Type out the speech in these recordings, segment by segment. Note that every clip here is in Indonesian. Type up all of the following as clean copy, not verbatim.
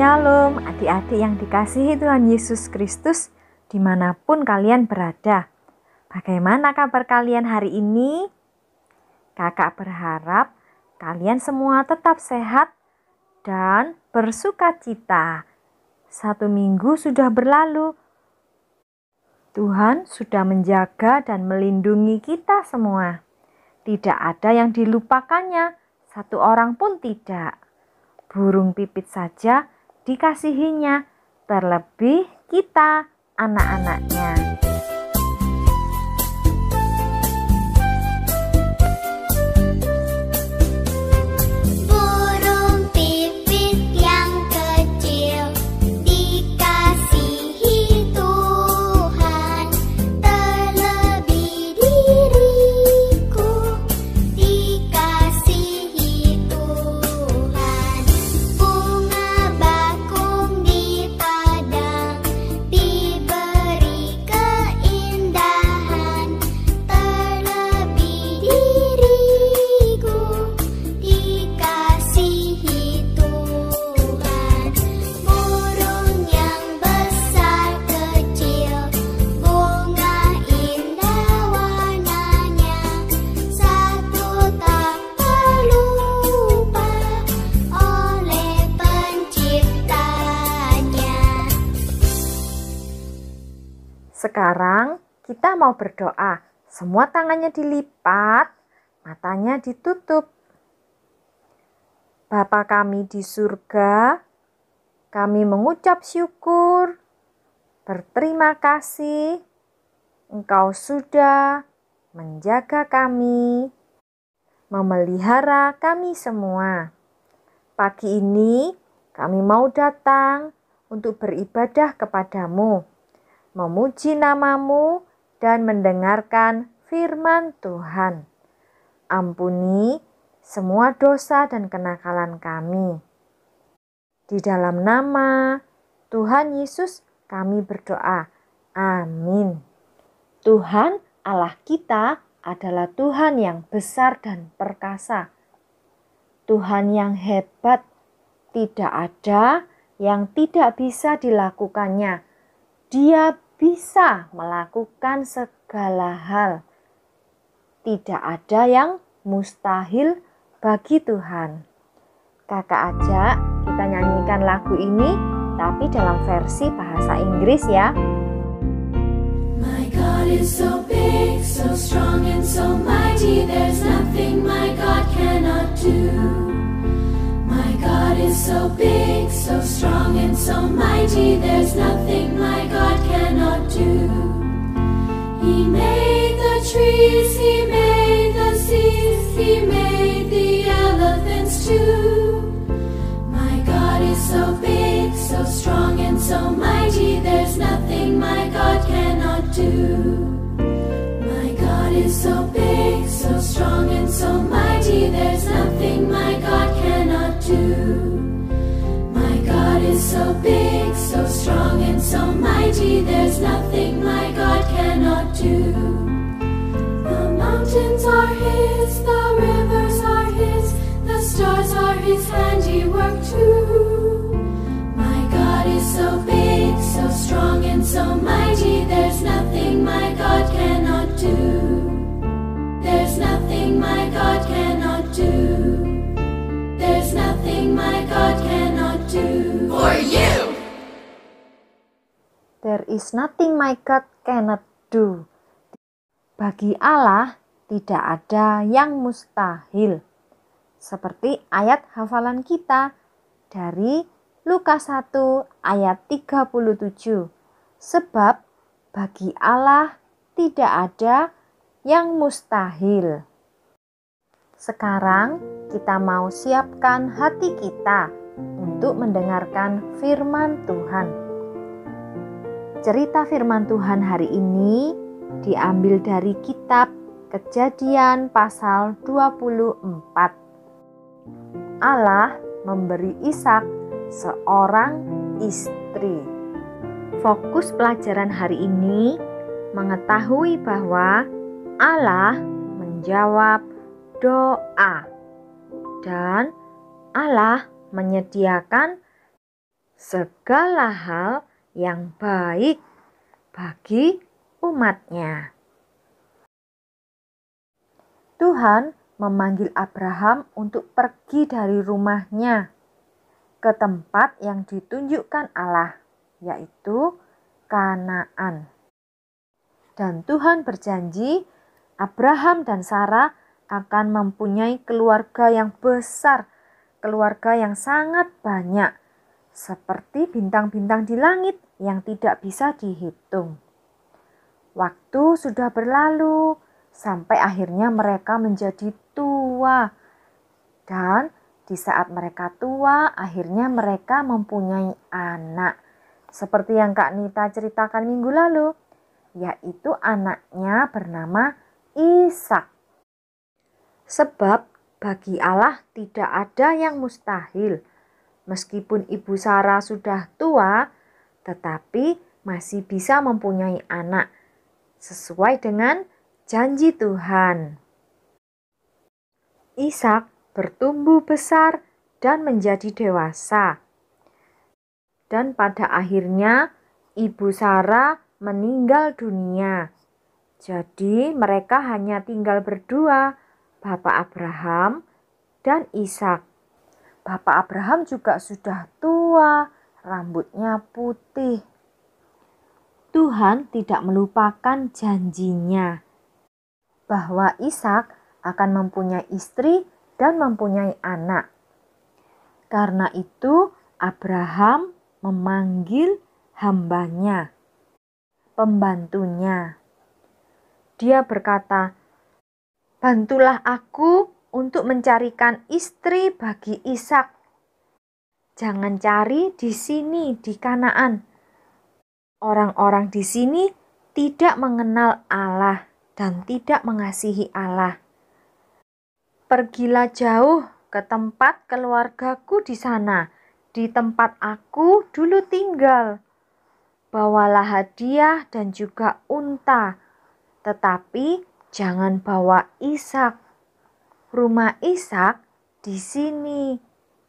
Shalom adik-adik yang dikasihi Tuhan Yesus Kristus dimanapun kalian berada. Bagaimana kabar kalian hari ini? Kakak berharap kalian semua tetap sehat dan bersukacita. 1 minggu sudah berlalu. Tuhan sudah menjaga dan melindungi kita semua. Tidak ada yang dilupakannya, satu orang pun tidak. Burung pipit saja dikasihinya, terlebih kita anak-anaknya. Sekarang kita mau berdoa. Semua tangannya dilipat, matanya ditutup. Bapa kami di surga, kami mengucap syukur, berterima kasih. Engkau sudah menjaga kami, memelihara kami semua. Pagi ini kami mau datang untuk beribadah kepadamu, memuji namamu dan mendengarkan firman Tuhan. Ampuni semua dosa dan kenakalan kami. Di dalam nama Tuhan Yesus kami berdoa. Amin. Tuhan Allah kita adalah Tuhan yang besar dan perkasa. Tuhan yang hebat, tidak ada yang tidak bisa dilakukannya. Dia bisa melakukan segala hal. Tidak ada yang mustahil bagi Tuhan. Kakak ajak kita nyanyikan lagu ini, tapi dalam versi bahasa Inggris ya. My God is so big, so strong and so mighty, there's nothing my God cannot do. My God is so big, so strong and so mighty, there's nothing my God cannot do. He made the trees, He made the seas, He made the elephants too. My God is so big, so strong and so mighty, there's nothing my God cannot do. My God is so big, so strong and so mighty, there's nothing my God cannot do. My God is so big, so strong and so mighty, there's nothing my God cannot do. The mountains are His, the rivers are His, the stars are His handiwork too. My God is so big, so strong and so mighty, there's nothing my God cannot do. There's nothing my God cannot do. There's nothing my God cannot do. For you! There is nothing my God cannot do. Bagi Allah tidak ada yang mustahil. Seperti ayat hafalan kita dari Lukas 1 ayat 37. Sebab bagi Allah tidak ada yang mustahil. Sekarang kita mau siapkan hati kita untuk mendengarkan firman Tuhan. Cerita firman Tuhan hari ini diambil dari kitab Kejadian pasal 24. Allah memberi Ishak seorang istri. Fokus pelajaran hari ini mengetahui bahwa Allah menjawab doa dan Allah menyediakan segala hal yang baik bagi umatnya. Tuhan memanggil Abraham untuk pergi dari rumahnya ke tempat yang ditunjukkan Allah, yaitu Kanaan. Dan Tuhan berjanji Abraham dan Sarah akan mempunyai keluarga yang besar, keluarga yang sangat banyak, seperti bintang-bintang di langit yang tidak bisa dihitung. Waktu sudah berlalu sampai akhirnya mereka menjadi tua. Dan di saat mereka tua, akhirnya mereka mempunyai anak. Seperti yang Kak Nita ceritakan minggu lalu, yaitu anaknya bernama Ishak. Sebab bagi Allah tidak ada yang mustahil. Meskipun Ibu Sarah sudah tua, tetapi masih bisa mempunyai anak sesuai dengan janji Tuhan. Ishak bertumbuh besar dan menjadi dewasa. Dan pada akhirnya Ibu Sarah meninggal dunia. Jadi mereka hanya tinggal berdua, Bapak Abraham dan Ishak. Bapak Abraham juga sudah tua, rambutnya putih. Tuhan tidak melupakan janjinya bahwa Ishak akan mempunyai istri dan mempunyai anak. Karena itu Abraham memanggil hambanya, pembantunya. Dia berkata, "Bantulah aku untuk mencarikan istri bagi Ishak. Jangan cari di sini, di Kanaan. Orang-orang di sini tidak mengenal Allah dan tidak mengasihi Allah. Pergilah jauh ke tempat keluargaku di sana, di tempat aku dulu tinggal. Bawalah hadiah dan juga unta, tetapi jangan bawa Ishak. Rumah Ishak di sini.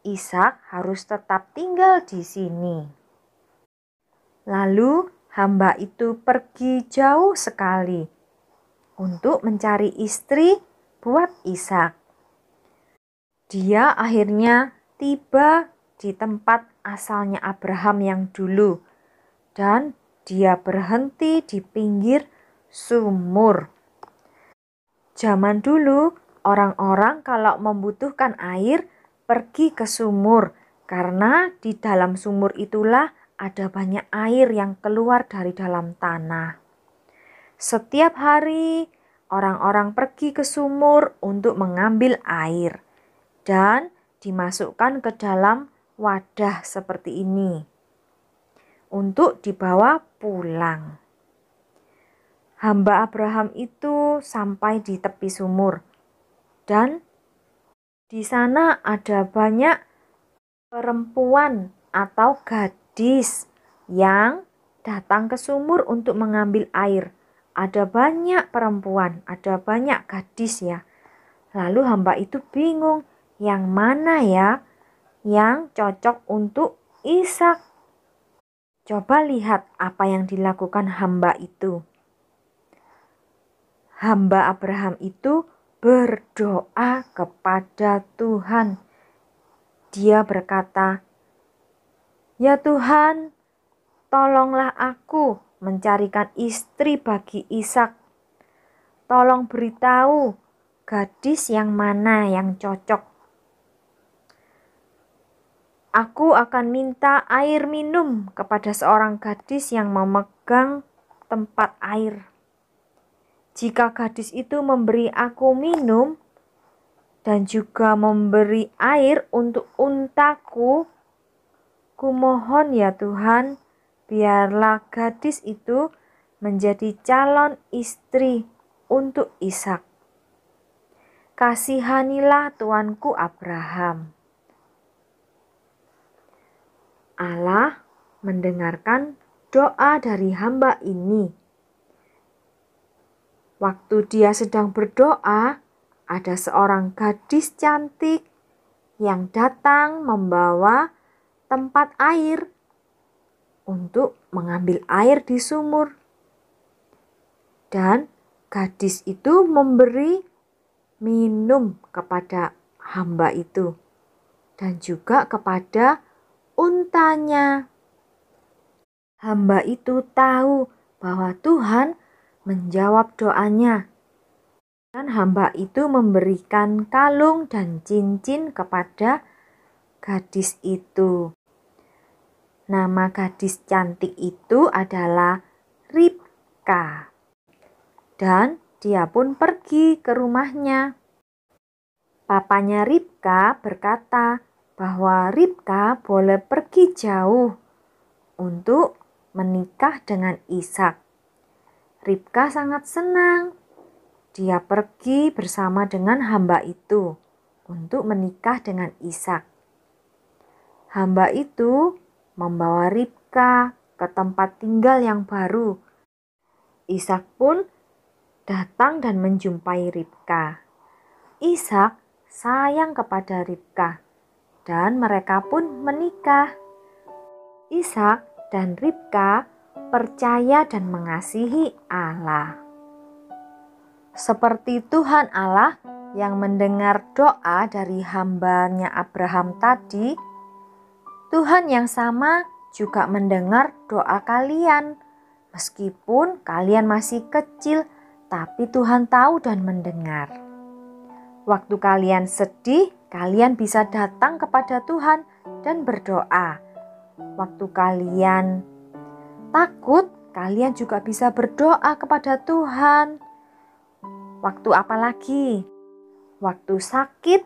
Ishak harus tetap tinggal di sini." Lalu hamba itu pergi jauh sekali untuk mencari istri buat Ishak. Dia akhirnya tiba di tempat asalnya Abraham yang dulu, dan dia berhenti di pinggir sumur. Zaman dulu, orang-orang kalau membutuhkan air pergi ke sumur, karena di dalam sumur itulah ada banyak air yang keluar dari dalam tanah. Setiap hari, orang-orang pergi ke sumur untuk mengambil air dan dimasukkan ke dalam wadah seperti ini untuk dibawa pulang. Hamba Abraham itu sampai di tepi sumur, dan di sana ada banyak perempuan atau gadis yang datang ke sumur untuk mengambil air. Ada banyak perempuan, ada banyak gadis ya. Lalu hamba itu bingung, yang mana ya yang cocok untuk Ishak. Coba lihat apa yang dilakukan hamba itu. Hamba Abraham itu berdoa kepada Tuhan. Dia berkata, "Ya Tuhan, tolonglah aku mencarikan istri bagi Ishak. Tolong beritahu gadis yang mana yang cocok. Aku akan minta air minum kepada seorang gadis yang memegang tempat air. Jika gadis itu memberi aku minum dan juga memberi air untuk untaku, kumohon ya Tuhan, biarlah gadis itu menjadi calon istri untuk Ishak. Kasihanilah tuanku Abraham." Allah mendengarkan doa dari hamba ini. Waktu dia sedang berdoa, ada seorang gadis cantik yang datang membawa tempat air untuk mengambil air di sumur. Dan gadis itu memberi minum kepada hamba itu dan juga kepada untanya. Hamba itu tahu bahwa Tuhan menjawab doanya. Dan hamba itu memberikan kalung dan cincin kepada gadis itu. Nama gadis cantik itu adalah Ribka. Dan dia pun pergi ke rumahnya. Papanya Ribka berkata bahwa Ribka boleh pergi jauh untuk menikah dengan Ishak. Ribka sangat senang. Dia pergi bersama dengan hamba itu untuk menikah dengan Ishak. Hamba itu membawa Ribka ke tempat tinggal yang baru. Ishak pun datang dan menjumpai Ribka. Ishak sayang kepada Ribka dan mereka pun menikah. Ishak dan Ribka percaya dan mengasihi Allah. Seperti Tuhan Allah yang mendengar doa dari hambanya Abraham tadi, Tuhan yang sama juga mendengar doa kalian. Meskipun kalian masih kecil, tapi Tuhan tahu dan mendengar. Waktu kalian sedih, kalian bisa datang kepada Tuhan dan berdoa. Waktu kalian takut, kalian juga bisa berdoa kepada Tuhan. Waktu apa lagi? Waktu sakit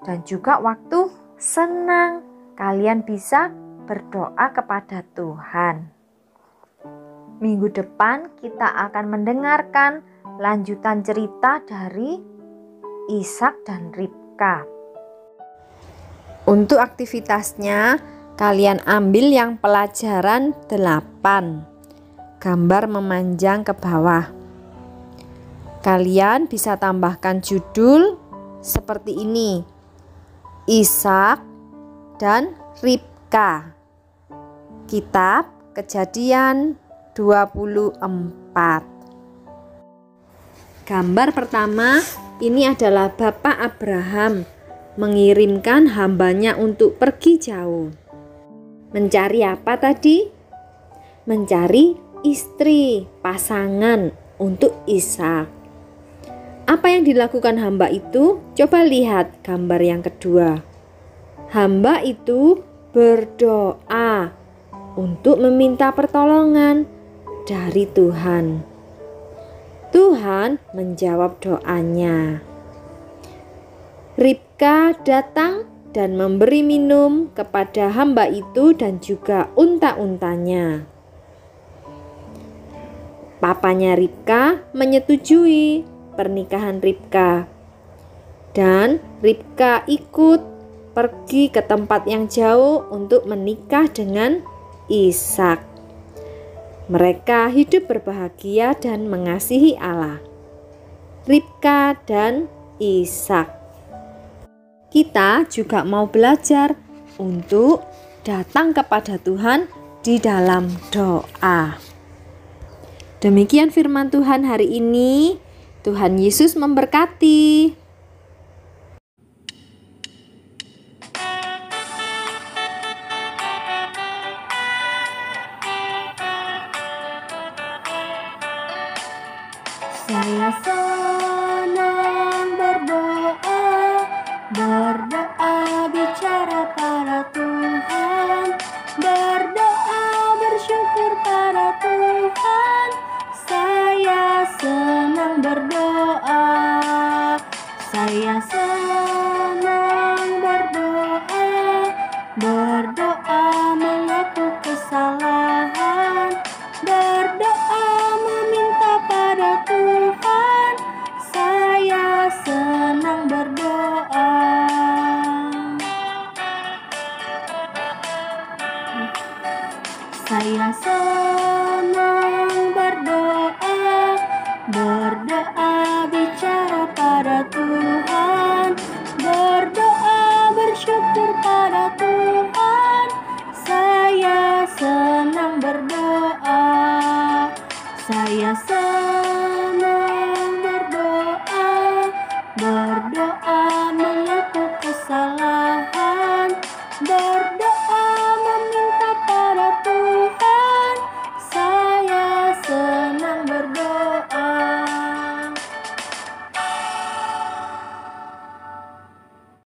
dan juga waktu senang, kalian bisa berdoa kepada Tuhan. Minggu depan kita akan mendengarkan lanjutan cerita dari Ishak dan Ribka. Untuk aktivitasnya, kalian ambil yang pelajaran 8. Gambar memanjang ke bawah. Kalian bisa tambahkan judul seperti ini: Ishak dan Ribka. Kitab Kejadian 24. Gambar pertama ini adalah Bapak Abraham mengirimkan hambanya untuk pergi jauh. Mencari apa tadi? Mencari istri, pasangan untuk Ishak. Apa yang dilakukan hamba itu? Coba lihat gambar yang kedua. Hamba itu berdoa untuk meminta pertolongan dari Tuhan. Tuhan menjawab doanya. Ribka datang dan memberi minum kepada hamba itu dan juga unta-untanya. Papanya Ribka menyetujui pernikahan Ribka, dan Ribka ikut pergi ke tempat yang jauh untuk menikah dengan Ishak. Mereka hidup berbahagia dan mengasihi Allah. Ribka dan Ishak. Kita juga mau belajar untuk datang kepada Tuhan di dalam doa. Demikian firman Tuhan hari ini. Tuhan Yesus memberkati. Saya senang berdoa bicara pada Tuhan, berdoa bersyukur pada Tuhan. Saya senang berdoa, Saya